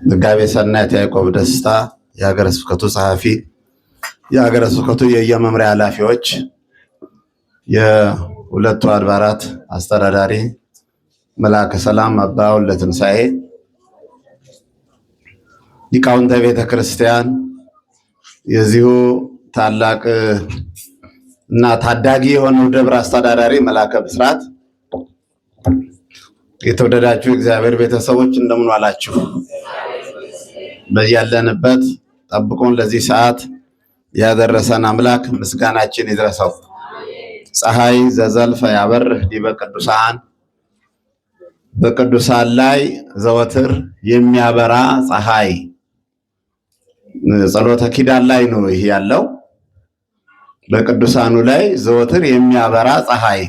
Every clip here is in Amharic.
መጋቤ ሰናይት ያዕቆብ ደስታ የሀገረ ስብከቱ ጸሐፊ፣ የሀገረ ስብከቱ የየመምሪያ ኃላፊዎች፣ የሁለቱ አድባራት አስተዳዳሪ መልአከ ሰላም አባ ወልደ ትንሣኤ፣ ሊቃውንተ ቤተ ክርስቲያን፣ የዚሁ ታላቅ እና ታዳጊ የሆነው ደብር አስተዳዳሪ መልአከ ብስራት፣ የተወደዳችሁ እግዚአብሔር ቤተሰቦች እንደምን ዋላችሁ? በያለንበት ጠብቆን ለዚህ ሰዓት ያደረሰን አምላክ ምስጋናችን ይድረሰው። ፀሐይ ዘዘልፈ ያበርህ ዲበ ቅዱሳን፣ በቅዱሳን ላይ ዘወትር የሚያበራ ፀሐይ። ጸሎተ ኪዳን ላይ ነው ይህ ያለው። በቅዱሳኑ ላይ ዘወትር የሚያበራ ፀሐይ።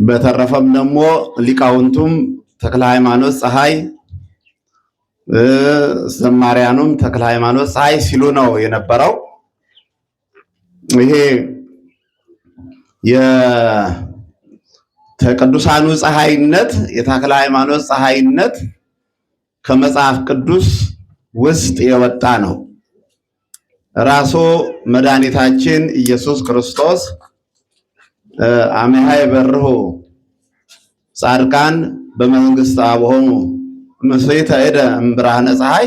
በተረፈም ደግሞ ሊቃውንቱም ተክለ ሃይማኖት ፀሐይ፣ ዘማሪያኑም ተክለ ሃይማኖት ፀሐይ ሲሉ ነው የነበረው። ይሄ የተቅዱሳኑ ፀሐይነት የተክለ ሃይማኖት ፀሐይነት ከመጽሐፍ ቅዱስ ውስጥ የወጣ ነው። ራሱ መድኃኒታችን ኢየሱስ ክርስቶስ አሜሃ ይበርሁ ጻድቃን በመንግስተ አብሆሙ ምስሕተ እደ እምብርሃነ ፀሐይ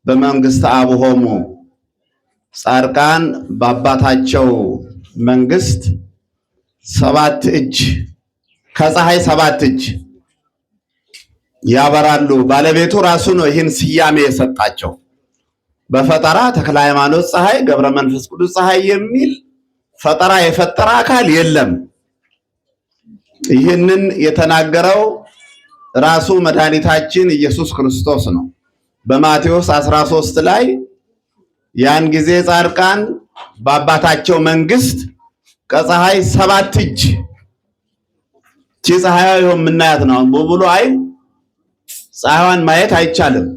በመንግስተ አብሆሙ፣ ጻድቃን በአባታቸው መንግስት 7 እጅ ከፀሐይ 7 እጅ ያበራሉ። ባለቤቱ ራሱ ነው ይህን ስያሜ የሰጣቸው። በፈጠራ ተክለ ሃይማኖት ፀሐይ፣ ገብረ መንፈስ ቅዱስ ፀሐይ የሚል ፈጠራ የፈጠረ አካል የለም። ይህንን የተናገረው ራሱ መድኃኒታችን ኢየሱስ ክርስቶስ ነው። በማቴዎስ 13 ላይ ያን ጊዜ ጻድቃን በአባታቸው መንግስት ከፀሐይ 7 እጅ ፀሐይ የምናያት ነው። በብሉ አይን ፀሐይዋን ማየት አይቻልም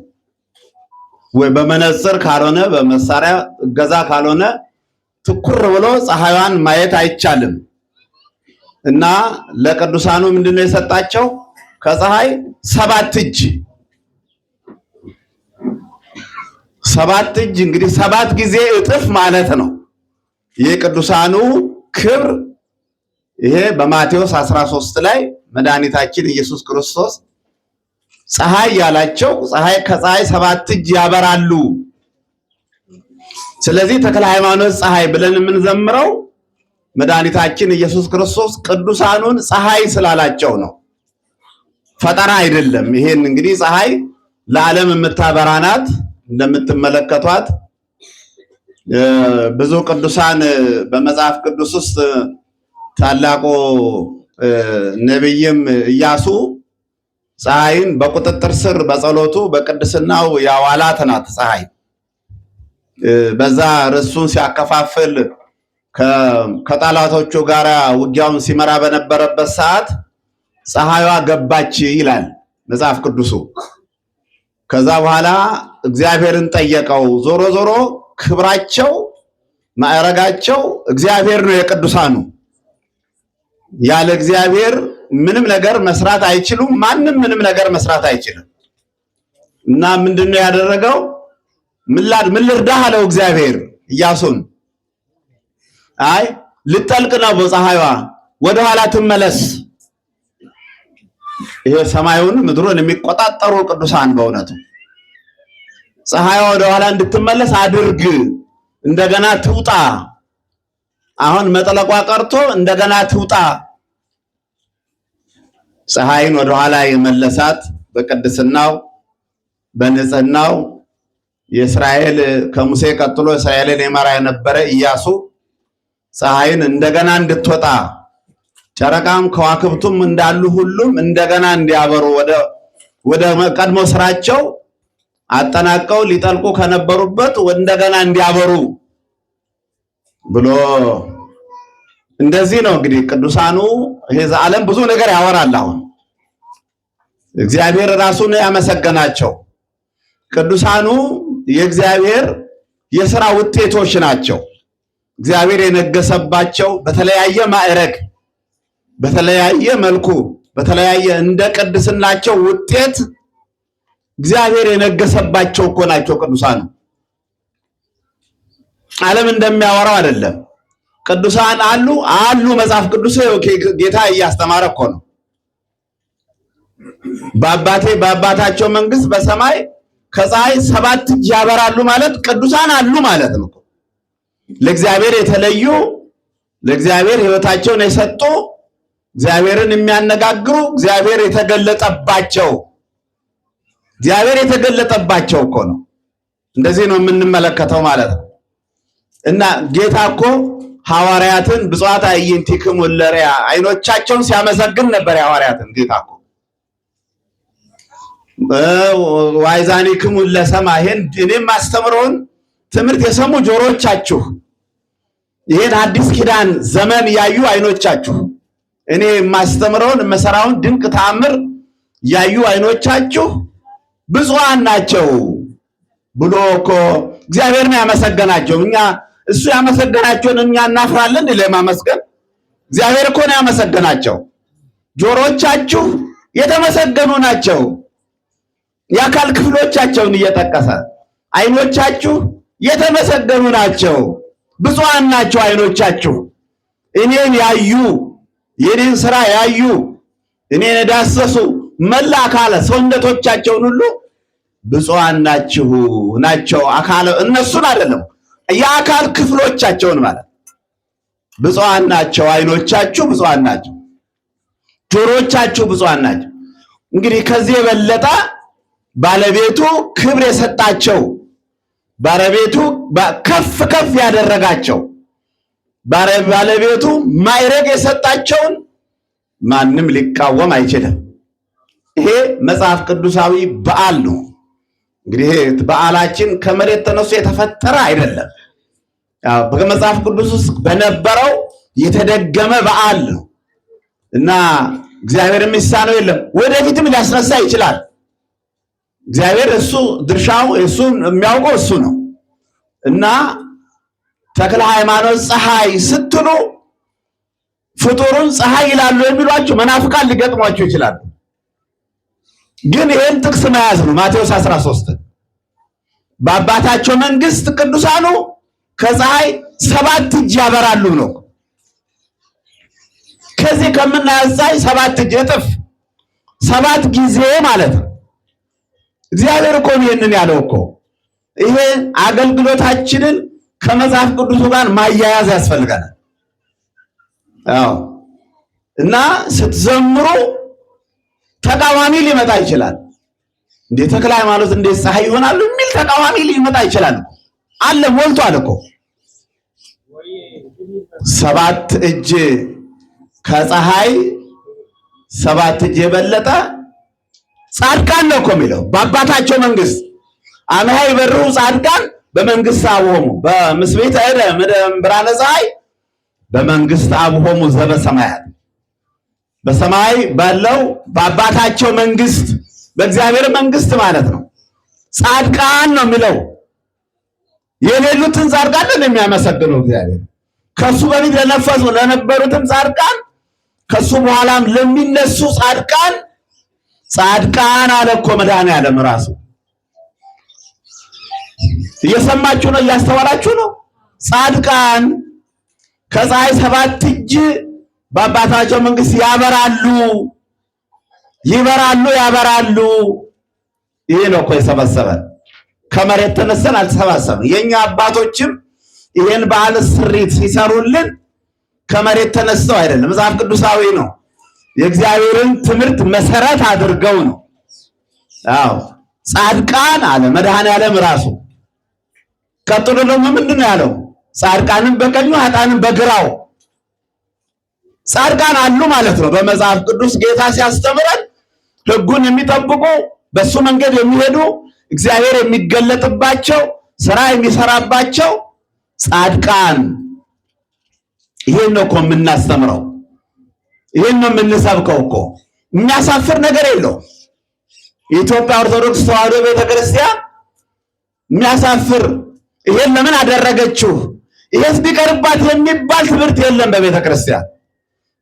ወይ በመነጽር ካልሆነ በመሳሪያ እገዛ ካልሆነ ትኩር ብሎ ፀሐይዋን ማየት አይቻልም። እና ለቅዱሳኑ ምንድነው የሰጣቸው? ከፀሐይ 7 እጅ 7 እጅ እንግዲህ 7 ጊዜ እጥፍ ማለት ነው የቅዱሳኑ ክብር። ይሄ በማቴዎስ 13 ላይ መድኃኒታችን ኢየሱስ ክርስቶስ ፀሐይ ያላቸው ከፀሐይ 7 እጅ ያበራሉ። ስለዚህ ተክለ ሃይማኖት ፀሐይ ብለን የምንዘምረው መድኃኒታችን ኢየሱስ ክርስቶስ ቅዱሳኑን ፀሐይ ስላላቸው ነው፣ ፈጠራ አይደለም። ይሄን እንግዲህ ፀሐይ ለዓለም የምታበራ ናት። እንደምትመለከቷት ብዙ ቅዱሳን በመጽሐፍ ቅዱስ ውስጥ ታላቁ ነቢይም ኢያሱ ፀሐይን በቁጥጥር ስር በጸሎቱ በቅድስናው ያዋላት ናት። ፀሐይ በዛ ርሱን ሲያከፋፍል ከጠላቶቹ ጋር ውጊያውን ሲመራ በነበረበት ሰዓት ፀሐይዋ ገባች ይላል መጽሐፍ ቅዱሱ። ከዛ በኋላ እግዚአብሔርን ጠየቀው። ዞሮ ዞሮ ክብራቸው ማዕረጋቸው እግዚአብሔር ነው የቅዱሳኑ። ያለ እግዚአብሔር ምንም ነገር መስራት አይችሉም። ማንም ምንም ነገር መስራት አይችልም። እና ምንድነው ያደረገው? ምን ልርዳህ አለው እግዚአብሔር ኢያሱን። አይ ልጠልቅ ነው በፀሐይዋ፣ ወደኋላ ትመለስ። ይሄ ሰማዩን ምድሩን የሚቆጣጠሩ ቅዱሳን በእውነቱ ፀሐይዋ ወደኋላ እንድትመለስ አድርግ፣ እንደገና ትውጣ። አሁን መጥለቋ ቀርቶ እንደገና ትውጣ። ፀሐይን ወደኋላ የመለሳት በቅድስናው በንጽህናው የእስራኤል ከሙሴ ቀጥሎ እስራኤልን የመራ የነበረ ኢያሱ ፀሐይን እንደገና እንድትወጣ ጨረቃም ከዋክብቱም እንዳሉ ሁሉም እንደገና እንዲያበሩ ወደ ቀድሞ ስራቸው አጠናቀው ሊጠልቁ ከነበሩበት እንደገና እንዲያበሩ ብሎ እንደዚህ ነው እንግዲህ ቅዱሳኑ። ይሄ ዓለም ብዙ ነገር ያወራል። አሁን እግዚአብሔር ራሱን ያመሰገናቸው ቅዱሳኑ የእግዚአብሔር የሥራ ውጤቶች ናቸው። እግዚአብሔር የነገሰባቸው በተለያየ ማዕረግ በተለያየ መልኩ በተለያየ እንደ ቅድስናቸው ውጤት እግዚአብሔር የነገሰባቸው እኮ ናቸው ቅዱሳን። ዓለም እንደሚያወራው አይደለም። ቅዱሳን አሉ መጽሐፍ ቅዱስ ጌታ እያስተማረ እኮ ነው። በአባታቸው መንግስት በሰማይ ከፀሐይ 7 እጅ ያበራሉ ማለት ቅዱሳን አሉ ማለት ነው። ለእግዚአብሔር የተለዩ ለእግዚአብሔር ሕይወታቸውን የሰጡ እግዚአብሔርን የሚያነጋግሩ እግዚአብሔር የተገለጠባቸው እኮ ነው። እንደዚህ ነው የምንመለከተው ማለት ነው። እና ጌታ እኮ ሐዋርያትን ብፁዓት አዕይንቲክሙ ለርያ አይኖቻቸውን ሲያመሰግን ነበር። ሐዋርያትን ጌታ እኮ ወአእዛኒክሙ ለሰምዕ ይሄን እኔም ማስተምረውን ትምህርት የሰሙ ጆሮቻችሁ ይሄን አዲስ ኪዳን ዘመን ያዩ አይኖቻችሁ እኔ ማስተምረውን መሰራውን ድንቅ ተአምር ያዩ አይኖቻችሁ ብፁዓን ናቸው ብሎ እኮ እግዚአብሔር ነው ያመሰገናቸው። እኛ እሱ ያመሰገናቸውን እኛ እናፍራለን ለማመስገን? እግዚአብሔር እኮ ነው ያመሰገናቸው። ጆሮቻችሁ የተመሰገኑ ናቸው። የአካል ክፍሎቻቸውን እየጠቀሰ አይኖቻችሁ የተመሰገኑ ናቸው፣ ብፁዓን ናቸው አይኖቻችሁ እኔን ያዩ የኔን ስራ ያዩ እኔን የዳሰሱ መላ አካለ ሰውነቶቻቸውን ሁሉ ብፁዓን ናቸው። አካለ እነሱን አይደለም የአካል ክፍሎቻቸውን ማለት ብፁዓን ናቸው። አይኖቻችሁ ብፁዓን ናቸው፣ ጆሮቻችሁ ብፁዓን ናቸው። እንግዲህ ከዚህ የበለጠ ባለቤቱ ክብር የሰጣቸው ባለቤቱ ከፍ ያደረጋቸው ባለቤቱ ማዕረግ የሰጣቸውን ማንም ሊቃወም አይችልም። ይሄ መጽሐፍ ቅዱሳዊ በዓል ነው። እንግዲህ በዓላችን ከመሬት ተነስቶ የተፈጠረ አይደለም። በመጽሐፍ ቅዱስ ውስጥ በነበረው የተደገመ በዓል ነው እና እግዚአብሔር የሚሳነው የለም። ወደፊትም ሊያስነሳ ይችላል። እግዚአብሔር እሱ ድርሻው እሱ የሚያውቀው እሱ ነው እና ተክለ ሃይማኖት ፀሐይ ስትሉ ፍጡሩን ፀሐይ ይላሉ የሚሏችሁ መናፍቃን ሊገጥሟችሁ ይችላሉ። ግን ይሄን ጥቅስ መያዝ ነው። ማቴዎስ 13 በአባታቸው መንግስት ቅዱሳኑ ከፀሐይ 7 እጅ ያበራሉ ነው። ከዚህ ከምናያዝ ፀሐይ 7 እጅ እጥፍ 7 ጊዜ ማለት ነው። እግዚአብሔር እኮ ይሄንን ያለው እኮ ይሄ አገልግሎታችንን ከመጽሐፍ ቅዱስ ጋር ማያያዝ ያስፈልጋል። እና ስትዘምሩ ተቃዋሚ ሊመጣ ይችላል። እንዴ ተክለ ሃይማኖት እንዴት ፀሐይ ይሆናሉ የሚል ተቃዋሚ ሊመጣ ይችላል። አለ ሞልቷል እኮ 7 እጅ ከፀሐይ 7 እጅ የበለጠ ጻድቃን ነው እኮ የሚለው በአባታቸው መንግስት አምሃ ይበሩ ጻድቃን በመንግስት አብሆሙ በምስቤተ ብርሃነ ፀሐይ በመንግስት አብሆሙ ዘበሰማያት በሰማይ ባለው በአባታቸው መንግስት በእግዚአብሔር መንግስት ማለት ነው። ጻድቃን ነው የሚለው የሌሉትን ጻድቃን ነው የሚያመሰግነው እግዚአብሔር። ከሱ በፊት ለነበሩትም ጻድቃን ከሱ በኋላም ለሚነሱ ጻድቃን አለ እኮ መድኃኔዓለም ራሱ። እየሰማችሁ ነው? እያስተዋላችሁ ነው? ጻድቃን ከፀሐይ 7 እጅ በአባታቸው መንግስት ያበራሉ። ይሄ ነው እኮ የሰበሰበን። ከመሬት ተነስተን አልተሰባሰብን። የኛ አባቶችም ይሄን በዓል ስሪት ሲሰሩልን ከመሬት ተነስተው አይደለም፣ መጽሐፍ ቅዱሳዊ ነው። የእግዚአብሔርን ትምህርት መሰረት አድርገው ነው። ጻድቃን አለ መድኃኔዓለም ራሱ። ቀጥሎ ደግሞ ምንድነው ያለው? ጻድቃንን በቀኙ ኃጥአንን በግራው። ጻድቃን አሉ ማለት ነው። በመጽሐፍ ቅዱስ ጌታ ሲያስተምረን ሕጉን የሚጠብቁ በሱ መንገድ የሚሄዱ እግዚአብሔር የሚገለጥባቸው ስራ የሚሰራባቸው ጻድቃን። ይሄን ነው እኮ የምናስተምረው፣ ይሄን ነው የምንሰብከው እኮ። የሚያሳፍር ነገር የለው። የኢትዮጵያ ኦርቶዶክስ ተዋሕዶ ቤተክርስቲያን የሚያሳፍር ይሄን ለምን አደረገችው ይሄስ ቢቀርባት የሚባል ትምህርት የለም በቤተክርስቲያን።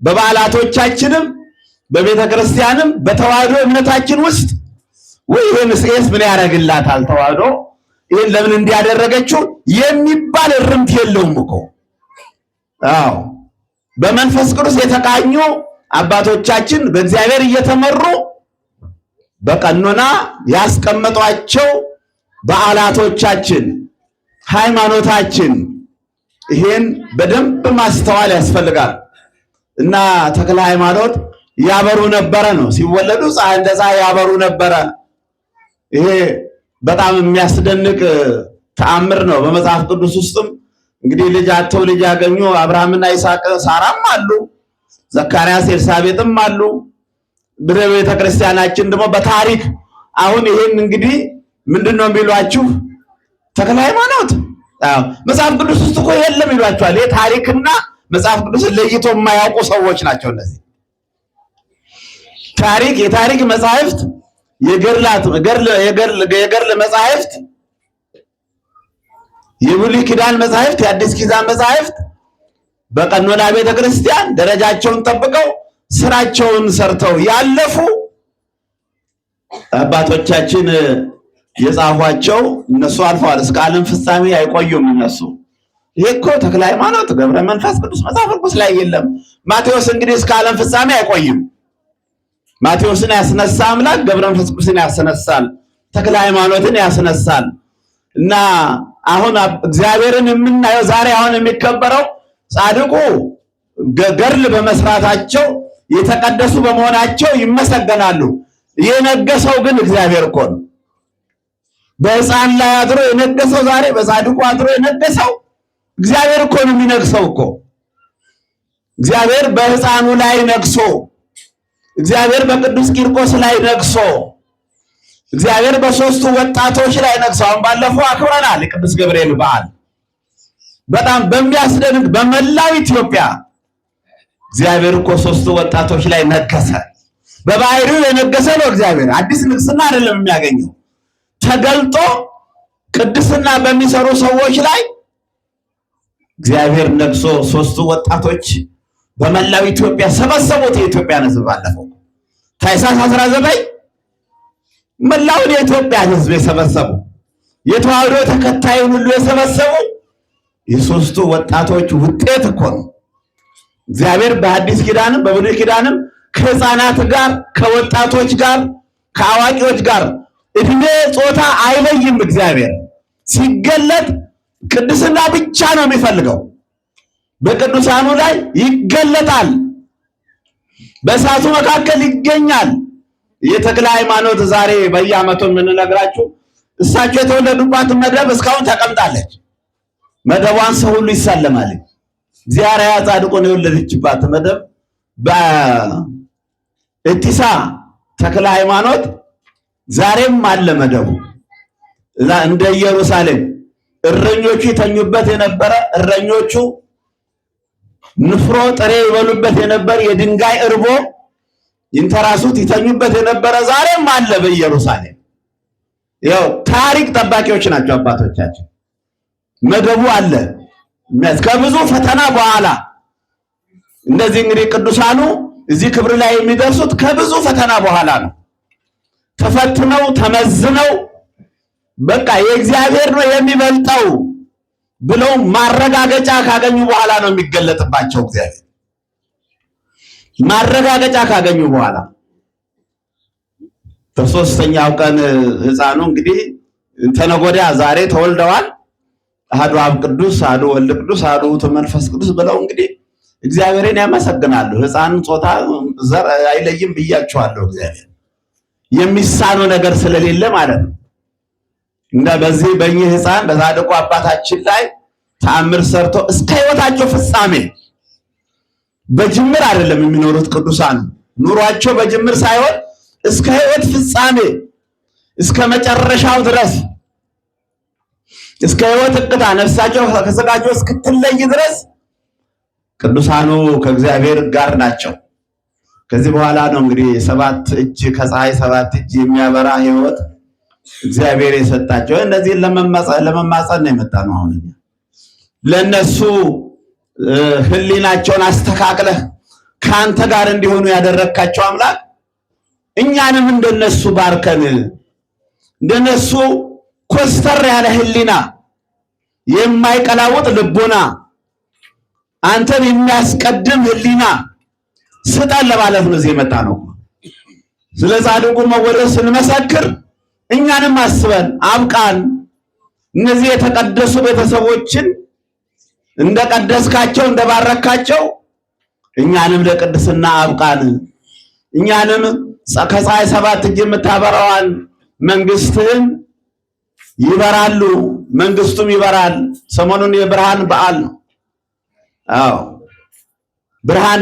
በበዓላቶቻችንም በቤተክርስቲያንም በተዋሕዶ እምነታችን ውስጥ ወይ ይሄንስ ምን ያደርግላታል ተዋህዶ ይሄን ለምን እንዲያደረገችው የሚባል እርምት የለውም እኮ። አዎ በመንፈስ ቅዱስ የተቃኙ አባቶቻችን በእግዚአብሔር እየተመሩ በቀኖና ያስቀመጧቸው በዓላቶቻችን ሃይማኖታችን ይሄን በደንብ ማስተዋል ያስፈልጋል። እና ተክለ ሃይማኖት ያበሩ ነበረ ነው ሲወለዱ ፀሐይ እንደ ፀሐይ ያበሩ ነበረ። ይሄ በጣም የሚያስደንቅ ተአምር ነው። በመጽሐፍ ቅዱስ ውስጥም እንግዲህ ልጅ አጥተው ልጅ ያገኙ አብርሃምና ይስሐቅ ሳራም አሉ፣ ዘካርያስ ኤልሳቤጥም አሉ። በቤተ ክርስቲያናችን ደግሞ በታሪክ አሁን ይሄን እንግዲህ ምንድነው የሚሏችሁ ተክለ ሃይማኖት መጽሐፍ ቅዱስ ውስጥ እኮ የለም ይሏቸዋል። ይሄ ታሪክና መጽሐፍ ቅዱስን ለይቶ የማያውቁ ሰዎች ናቸው እነዚህ። የታሪክ መጻሕፍት፣ የገድል መጻሕፍት፣ የብሉይ ኪዳን መጻሕፍት፣ የአዲስ ኪዳን መጻሕፍት በቀኖና ቤተ ክርስቲያን ደረጃቸውን ጠብቀው ስራቸውን ሰርተው ያለፉ አባቶቻችን የጻፏቸው እነሱ አልፈዋል። እስከ ዓለም ፍጻሜ አይቆዩም እነሱ። ይሄ እኮ ተክለ ሃይማኖት ገብረ መንፈስ ቅዱስ መጽሐፍ ቅዱስ ላይ የለም። ማቴዎስ እንግዲህ እስከ ዓለም ፍጻሜ አይቆይም። ማቴዎስን ያስነሳ አምላክ ገብረ መንፈስ ቅዱስን ያስነሳል፣ ተክለ ሃይማኖትን ያስነሳል። እና አሁን እግዚአብሔርን የምናየው ዛሬ አሁን የሚከበረው ጻድቁ ገድል በመስራታቸው የተቀደሱ በመሆናቸው ይመሰገናሉ። የነገሰው ግን እግዚአብሔር እኮ ነው። በሕፃን ላይ አድሮ የነገሰው ዛሬ በጻድቁ አድሮ የነገሰው እግዚአብሔር እኮ ነው የሚነግሰው እኮ። እግዚአብሔር በሕፃኑ ላይ ነግሶ፣ እግዚአብሔር በቅዱስ ቂርቆስ ላይ ነግሶ፣ እግዚአብሔር በሶስቱ ወጣቶች ላይ ነግሶ አሁን ባለፈው አክብረናል የቅዱስ ገብርኤል በዓል። በጣም በሚያስደንቅ በመላው ኢትዮጵያ እግዚአብሔር እኮ ሶስቱ ወጣቶች ላይ ነገሰ። በባህሪው የነገሰ ነው እግዚአብሔር። አዲስ ንግስና አይደለም የሚያገኘው። ተገልጦ ቅድስና በሚሰሩ ሰዎች ላይ እግዚአብሔር ነግሶ ሶስቱ ወጣቶች በመላው ኢትዮጵያ ሰበሰቡት። የኢትዮጵያን ሕዝብ ባለፈው ታኅሳስ 19 መላውን የኢትዮጵያን ሕዝብ የሰበሰቡ የተዋህዶ ተከታዩን ሁሉ የሰበሰቡ የሶስቱ ወጣቶች ውጤት እኮ ነው። እግዚአብሔር በአዲስ ኪዳንም በብሉይ ኪዳንም ከሕፃናት ጋር ከወጣቶች ጋር ከአዋቂዎች ጋር እድሜ ጾታ አይለይም። እግዚአብሔር ሲገለጥ ቅድስና ብቻ ነው የሚፈልገው። በቅዱሳኑ ላይ ይገለጣል፣ በእሳቱ መካከል ይገኛል። የተክለ ሃይማኖት ዛሬ በየዓመቱ የምንነግራችሁ እሳቸው የተወለዱባት መደብ እስካሁን ተቀምጣለች። መደቧን ሰው ሁሉ ይሳለማል። እግዚአብሔር ጻድቁን የወለደችባት መደብ በእቲሳ ተክለ ሃይማኖት ዛሬም አለ መደቡ። እንደ ኢየሩሳሌም እረኞቹ ይተኙበት የነበረ እረኞቹ ንፍሮ ጥሬ ይበሉበት የነበረ የድንጋይ እርቦ ይንተራሱት ይተኙበት የነበረ ዛሬም አለ በኢየሩሳሌም። ያው ታሪክ ጠባቂዎች ናቸው አባቶቻችን። መደቡ አለ። ከብዙ ፈተና በኋላ እንደዚህ እንግዲህ ቅዱሳኑ እዚህ ክብር ላይ የሚደርሱት ከብዙ ፈተና በኋላ ነው። ተፈትነው ተመዝነው በቃ የእግዚአብሔር ነው የሚበልጠው ብለው ማረጋገጫ ካገኙ በኋላ ነው የሚገለጥባቸው። እግዚአብሔር ማረጋገጫ ካገኙ በኋላ በሶስተኛው ቀን ሕፃኑ እንግዲህ ተነጎዳ ዛሬ ተወልደዋል። አሐዱ አብ ቅዱስ፣ አሐዱ ወልድ ቅዱስ፣ አሐዱ ውእቱ መንፈስ ቅዱስ ብለው እንግዲህ እግዚአብሔርን ያመሰግናሉ። ሕፃን ጾታ ዘር አይለይም ብያቸዋለሁ። እግዚአብሔር የሚሳነው ነገር ስለሌለ ማለት ነው። እንደ በዚህ በእኚህ ሕፃን በጻድቁ አባታችን ላይ ተአምር ሰርቶ እስከ ሕይወታቸው ፍጻሜ በጅምር አይደለም የሚኖሩት ቅዱሳን። ኑሯቸው በጅምር ሳይሆን እስከ ሕይወት ፍጻሜ እስከ መጨረሻው ድረስ እስከ ሕይወት እቅታ ነፍሳቸው ከሥጋቸው እስክትለይ ድረስ ቅዱሳኑ ከእግዚአብሔር ጋር ናቸው። ከዚህ በኋላ ነው እንግዲህ ሰባት እጅ ከፀሐይ ሰባት እጅ የሚያበራ ሕይወት እግዚአብሔር የሰጣቸው። እነዚህን ለመማፀን ነው የመጣ ነው። አሁን ለነሱ ሕሊናቸውን አስተካክለህ ከአንተ ጋር እንዲሆኑ ያደረግካቸው አምላክ እኛንም እንደነሱ ባርከን እንደነሱ ኮስተር ያለ ህሊና፣ የማይቀላውጥ ልቦና፣ አንተን የሚያስቀድም ህሊና ስጠን ለማለት ነው እዚህ የመጣ ነው። ስለ ጻድቁ መወደድ ስንመሰክር እኛንም አስበን አብቃን። እነዚህ የተቀደሱ ቤተሰቦችን እንደቀደስካቸው እንደባረካቸው እኛንም ለቅድስና አብቃን። እኛንም ከፀሐይ 7 እጅ የምታበራዋን መንግስትህን ይበራሉ፣ መንግስቱም ይበራል። ሰሞኑን የብርሃን በዓል ነው። አዎ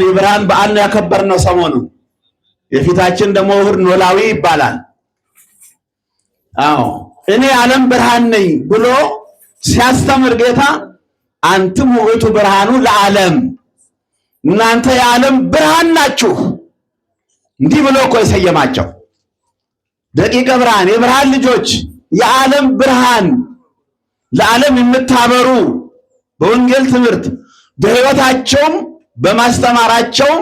የብርሃን በዓል ነው ያከበርነው ሰሞኑን። የፊታችን ደግሞ እሑድ ኖላዊ ይባላል። አዎ እኔ ዓለም ብርሃን ነኝ ብሎ ሲያስተምር ጌታ አንትሙ ውእቱ ብርሃኑ ለዓለም፣ እናንተ የዓለም ብርሃን ናችሁ እንዲህ ብሎ እኮ የሰየማቸው ደቂቀ ብርሃን፣ የብርሃን ልጆች፣ የዓለም ብርሃን፣ ለዓለም የምታበሩ በወንጌል ትምህርት በሕይወታቸውም በማስተማራቸውም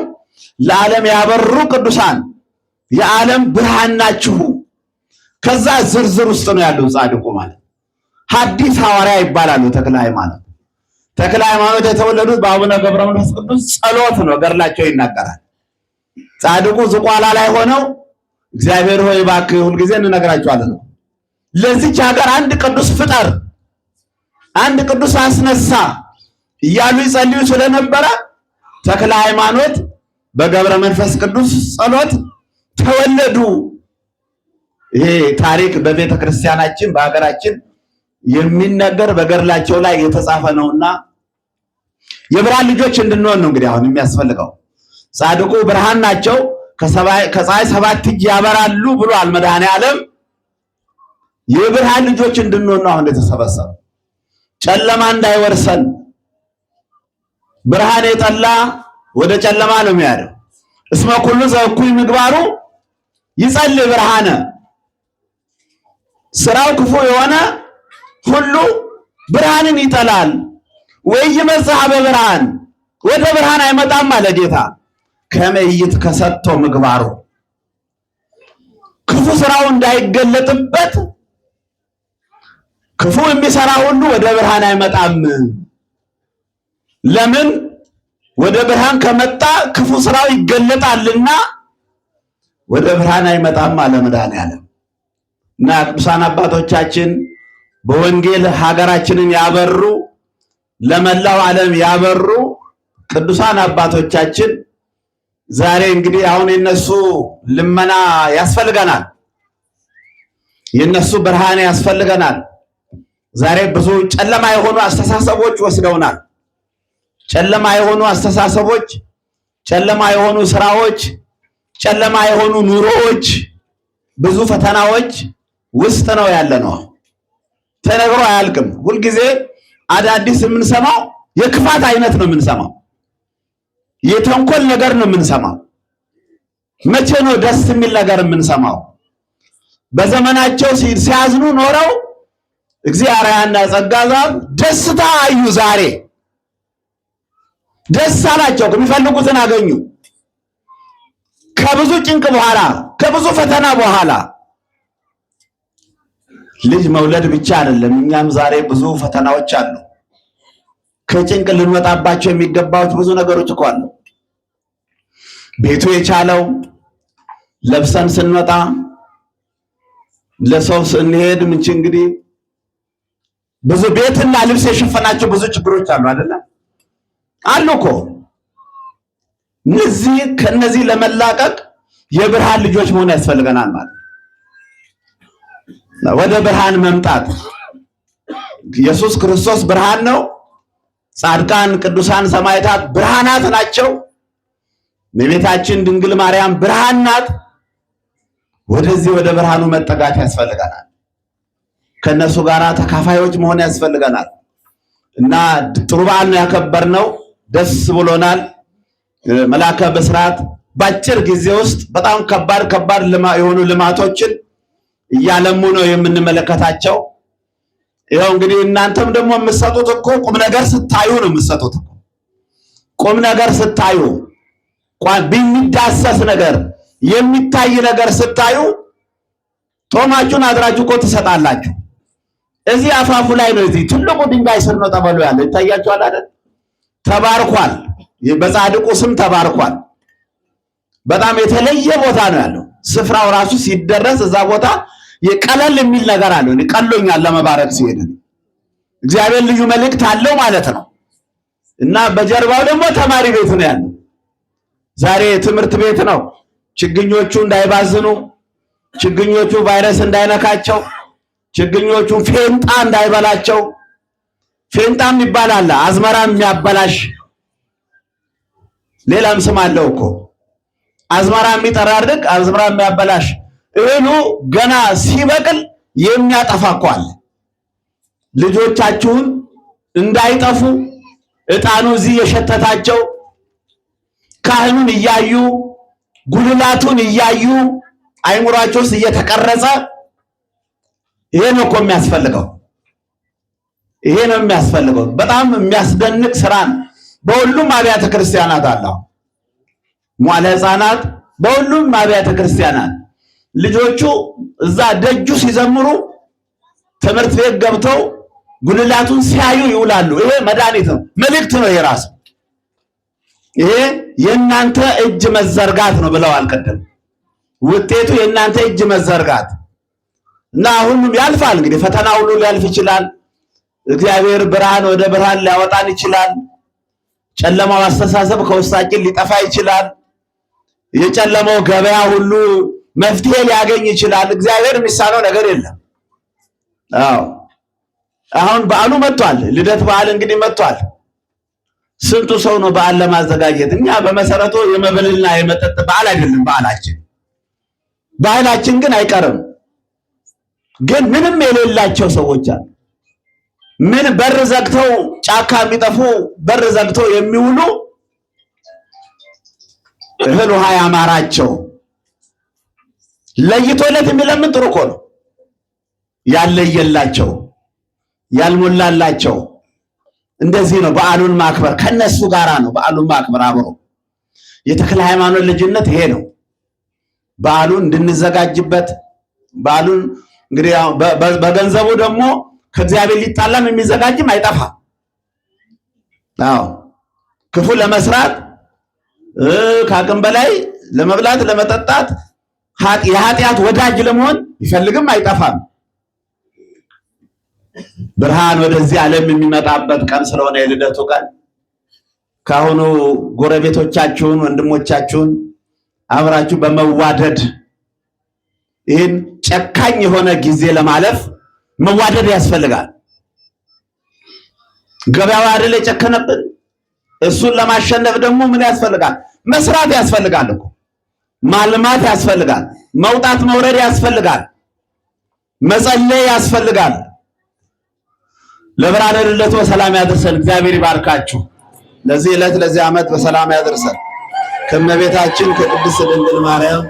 ለዓለም ያበሩ ቅዱሳን የዓለም ብርሃን ናችሁ። ከዛ ዝርዝር ውስጥ ነው ያለው ጻድቁ ማለት ሐዲስ ሐዋርያ ይባላሉ። ተክለ ሃይማኖት የተወለዱት በአቡነ ገብረ መንፈስ ቅዱስ ጸሎት ነው፣ ገድላቸው ይናገራል። ጻድቁ ዝቋላ ላይ ሆነው እግዚአብሔር ሆይ እባክህ ሁልጊዜ እንነግራቸዋለን ነው ለዚች ሀገር አንድ ቅዱስ ፍጠር፣ አንድ ቅዱስ አስነሳ እያሉ ይጸልዩ ስለነበረ ተክለ ሃይማኖት በገብረ መንፈስ ቅዱስ ጸሎት ተወለዱ። ይሄ ታሪክ በቤተ ክርስቲያናችን በሀገራችን የሚነገር በገድላቸው ላይ የተጻፈ ነውና የብርሃን ልጆች እንድንሆን ነው እንግዲህ አሁን የሚያስፈልገው። ጻድቁ ብርሃን ናቸው፣ ከፀሐይ 7 እጅ ያበራሉ ብሏል መድኃኔዓለም። የብርሃን ልጆች እንድንሆን ነው አሁን የተሰበሰበ። ጨለማ እንዳይወርሰን፣ ብርሃን የጠላ ወደ ጨለማ ነው የሚያደርገው። እስመ ኩሉ ዘእኩይ ምግባሩ ይጸልይ ብርሃነ፣ ስራው ክፉ የሆነ ሁሉ ብርሃንን ይጠላል። ወይመጽአ በብርሃን፣ ወደ ብርሃን አይመጣም አለ ጌታ። ከመ ይትከሰቶ ምግባሩ፣ ክፉ ስራው እንዳይገለጥበት ክፉ የሚሰራ ሁሉ ወደ ብርሃን አይመጣም። ለምን? ወደ ብርሃን ከመጣ ክፉ ስራው ይገለጣልና ወደ ብርሃን አይመጣም አለ መድኃኔዓለም። እና ቅዱሳን አባቶቻችን በወንጌል ሀገራችንን ያበሩ፣ ለመላው ዓለም ያበሩ ቅዱሳን አባቶቻችን ዛሬ እንግዲህ አሁን የነሱ ልመና ያስፈልገናል፣ የነሱ ብርሃን ያስፈልገናል። ዛሬ ብዙ ጨለማ የሆኑ አስተሳሰቦች ወስደውናል። ጨለማ የሆኑ አስተሳሰቦች፣ ጨለማ የሆኑ ስራዎች፣ ጨለማ የሆኑ ኑሮዎች፣ ብዙ ፈተናዎች ውስጥ ነው ያለነው። ተነግሮ አያልቅም። ሁልጊዜ አዳዲስ የምንሰማው የክፋት አይነት ነው የምንሰማው፣ የተንኮል ነገር ነው የምንሰማው። መቼ ነው ደስ የሚል ነገር የምንሰማው? በዘመናቸው ሲያዝኑ ኖረው እግዚአብሔርና ጸጋ ዛብ ደስታ አዩ። ዛሬ ደስ አላቸው፣ የሚፈልጉትን አገኙ። ከብዙ ጭንቅ በኋላ ከብዙ ፈተና በኋላ ልጅ መውለድ ብቻ አይደለም። እኛም ዛሬ ብዙ ፈተናዎች አሉ። ከጭንቅ ልንወጣባቸው የሚገባዎች ብዙ ነገሮች እኮ አሉ። ቤቱ የቻለው ለብሰን ስንወጣ ለሰው ስንሄድ ምንጭ እንግዲህ ብዙ ቤትና ልብስ የሸፈናቸው ብዙ ችግሮች አሉ አይደለ? አሉ እኮ። ከነዚህ ለመላቀቅ የብርሃን ልጆች መሆን ያስፈልገናል ማለት ወደ ብርሃን መምጣት። ኢየሱስ ክርስቶስ ብርሃን ነው። ጻድቃን ቅዱሳን ሰማዕታት ብርሃናት ናቸው። እመቤታችን ድንግል ማርያም ብርሃን ናት። ወደዚህ ወደ ብርሃኑ መጠጋት ያስፈልገናል። ከነሱ ጋራ ተካፋዮች መሆን ያስፈልገናል እና ጥሩ በዓል ነው ያከበርነው። ደስ ብሎናል። መላከ ብስራት በአጭር ጊዜ ውስጥ በጣም ከባድ የሆኑ ልማቶችን እያለሙ ነው የምንመለከታቸው። ይኸው እንግዲህ እናንተም ደግሞ የምትሰጡት እኮ ቁም ነገር ስታዩ ነው የምትሰጡት። ቁም ነገር ስታዩ፣ የሚዳሰስ ነገር የሚታይ ነገር ስታዩ ጦማችሁን አድራችሁ እኮ ትሰጣላችሁ። እዚህ አፋፉ ላይ ነው። እዚህ ትልቁ ድንጋይ ስር ነው ጠበሉ ያለው። ይታያችኋል አይደል? ተባርኳል። በጻድቁ ስም ተባርኳል። በጣም የተለየ ቦታ ነው ያለው። ስፍራው ራሱ ሲደረስ እዛ ቦታ የቀለል የሚል ነገር አለው። እኔ ቀሎኛል ለመባረክ ሲሄድ እግዚአብሔር ልዩ መልእክት አለው ማለት ነው። እና በጀርባው ደግሞ ተማሪ ቤት ነው ያለው። ዛሬ ትምህርት ቤት ነው። ችግኞቹ እንዳይባዝኑ፣ ችግኞቹ ቫይረስ እንዳይነካቸው፣ ችግኞቹ ፌንጣ እንዳይበላቸው። ፌንጣም ይባላል አዝመራም የሚያበላሽ ሌላም ስም አለው እኮ። አዝመራ የሚጠራርግ፣ አዝመራ የሚያበላሽ፣ እህሉ ገና ሲበቅል የሚያጠፋ እኮ አለ። ልጆቻችሁን እንዳይጠፉ ዕጣኑ እዚህ የሸተታቸው ካህኑን እያዩ ጉልላቱን እያዩ አይምሯቸው ውስጥ እየተቀረጸ ይሄ ነው እኮ የሚያስፈልገው። ይሄ ነው የሚያስፈልገው። በጣም የሚያስደንቅ ስራን በሁሉም አብያተ ክርስቲያናት አለ። ሟለ ሕፃናት በሁሉም አብያተ ክርስቲያናት ልጆቹ እዛ ደጁ ሲዘምሩ ትምህርት ቤት ገብተው ጉልላቱን ሲያዩ ይውላሉ። ይሄ መድኃኒት ነው፣ መልእክት ነው የራሱ። ይሄ የእናንተ እጅ መዘርጋት ነው ብለዋል ቀደም። ውጤቱ የእናንተ እጅ መዘርጋት እና ሁሉም ያልፋል። እንግዲህ ፈተና ሁሉ ሊያልፍ ይችላል። እግዚአብሔር ብርሃን ወደ ብርሃን ሊያወጣን ይችላል። ጨለማው አስተሳሰብ ከውስጣችን ሊጠፋ ይችላል። የጨለማው ገበያ ሁሉ መፍትሄ ሊያገኝ ይችላል። እግዚአብሔር የሚሳነው ነገር የለም። አዎ አሁን በዓሉ መጥቷል። ልደት በዓል እንግዲህ መጥቷል። ስንቱ ሰው ነው በዓል ለማዘጋጀት። እኛ በመሰረቱ የመብልና የመጠጥ በዓል አይደለም በዓላችን። ባህላችን ግን አይቀርም። ግን ምንም የሌላቸው ሰዎች አሉ። ምን በር ዘግተው ጫካ የሚጠፉ በር ዘግተው የሚውሉ እህል ውሃ ያማራቸው ለይቶለት የሚለምን ጥሩ እኮ ነው። ያለየላቸው ያልሞላላቸው እንደዚህ ነው በዓሉን ማክበር። ከነሱ ጋራ ነው በዓሉን ማክበር አብሮ። የተክለ ሃይማኖት ልጅነት ይሄ ነው። በዓሉን እንድንዘጋጅበት በዓሉን እንግዲህ በገንዘቡ ደግሞ ከእግዚአብሔር ሊጣላም የሚዘጋጅም አይጠፋም። አዎ ክፉ ለመስራት ከአቅም በላይ ለመብላት ለመጠጣት የኃጢአት ወዳጅ ለመሆን ይፈልግም አይጠፋም። ብርሃን ወደዚህ ዓለም የሚመጣበት ቀን ስለሆነ የልደቱ ቀን ካሁኑ ጎረቤቶቻችሁን ወንድሞቻችሁን አብራችሁ በመዋደድ ይህን ጨካኝ የሆነ ጊዜ ለማለፍ መዋደድ ያስፈልጋል። ገበያው አይደል የጨከነብን? እሱን ለማሸነፍ ደግሞ ምን ያስፈልጋል? መስራት ያስፈልጋል እኮ። ማልማት ያስፈልጋል። መውጣት መውረድ ያስፈልጋል። መጸለይ ያስፈልጋል። ለብርሃነ ልደቱ በሰላም ያደርሰን። እግዚአብሔር ይባርካችሁ። ለዚህ ዕለት ለዚህ ዓመት በሰላም ያደርሰን። ከእመቤታችን ከቅድስት ድንግል ማርያም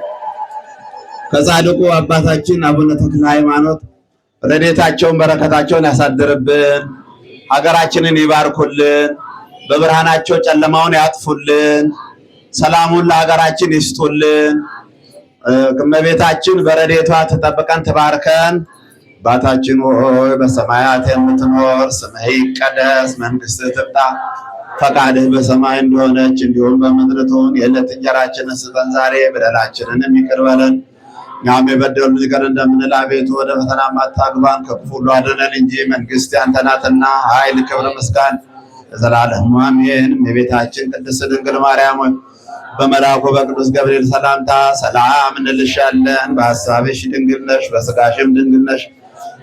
ከጻድቁ አባታችን አቡነ ተክለ ሃይማኖት ረድኤታቸውን በረከታቸውን ያሳድርብን። ሀገራችንን ይባርኩልን። በብርሃናቸው ጨለማውን ያጥፉልን። ሰላሙን ለሀገራችን ይስጡልን። እመቤታችን በረድኤቷ ትጠብቀን ትባርከን። አባታችን ሆይ በሰማያት የምትኖር ስምህ ይቀደስ፣ መንግስትህ ትምጣ፣ ፈቃድህ በሰማይ እንደሆነች እንዲሁም በምድር ትሁን። የዕለት እንጀራችንን ስጠን ዛሬ፣ በደላችንን ይቅር በለን እኛም የበደሉንን ይቅር እንደምንል፣ አቤቱ ወደ ፈተና አታግባን ከክፉ ሁሉ አድነን እንጂ መንግስት ያንተ ናትና፣ ኃይል፣ ክብር፣ ምስጋና ለዘላለሙ አሜን። የቤታችን ቅድስት ድንግል ማርያም ሆይ በመልአኩ በቅዱስ ገብርኤል ሰላምታ ሰላም እንልሻለን። በሐሳብሽ ድንግል ነሽ፣ በሥጋሽም ድንግል ነሽ።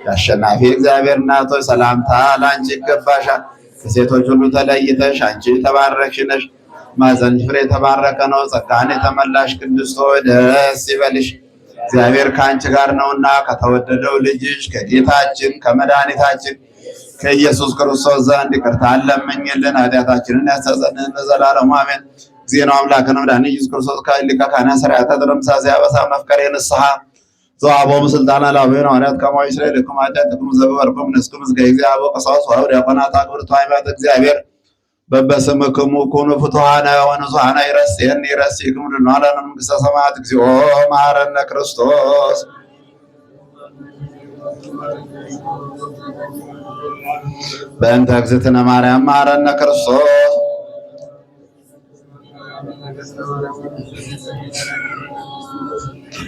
የአሸናፊ እግዚአብሔር እናት ሆይ ሰላምታ ለአንቺ ይገባሻል። ከሴቶች ሁሉ ተለይተሽ አንቺ የተባረክሽ ነሽ። ማኅፀንሽ ፍሬ የተባረከ ነው። ጸጋን የተመላሽ ቅድስት ሆይ ደስ ይበልሽ፣ እግዚአብሔር ከአንቺ ጋር ነውና ከተወደደው ልጅሽ ከጌታችን ከመድኃኒታችን ከኢየሱስ ክርስቶስ ዘንድ ይቅርታን ለምኝልን ኃጢአታችንን ያስተሰርይልን ለዘላለሙ አሜን። ዜናው አምላክን መድኃኒነ ኢየሱስ ክርስቶስ ሊቀ ካህናት ሠራያተ ተደምሳሌ አበሳ መፍቀሬ ንስሐ ዘዋቦሙ ስልጣና ላቤን ሐዋርያት ከማዊ እስራኤል ከማዳ ተክሙ ዘበርኩም ነስኩም እስከ እግዚአብሔር ቀሳውስት ወአውድ ዲያቆናት አግብርቱ ሃይማኖት እግዚአብሔር በበስምክሙ ኩኑ ፍቱሐነ ወንጹሐነ ይረሴክሙ ድኅናነ መንግሥተ ሰማያት እግዚኦ መሐረነ ክርስቶስ በእንተ እግዝእትነ ማርያም መሐረነ ክርስቶስ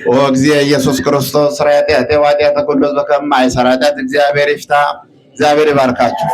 ኦ እግዚእ ኢየሱስ ክርስቶስ ስራዬ ኃጢአቴ ወኃጢአተ ኩሉ ሕዝበ ከመ ማይሰራ ኃጢአት እግዚአብሔር ይፍታ። እግዚአብሔር ይባርካችሁ።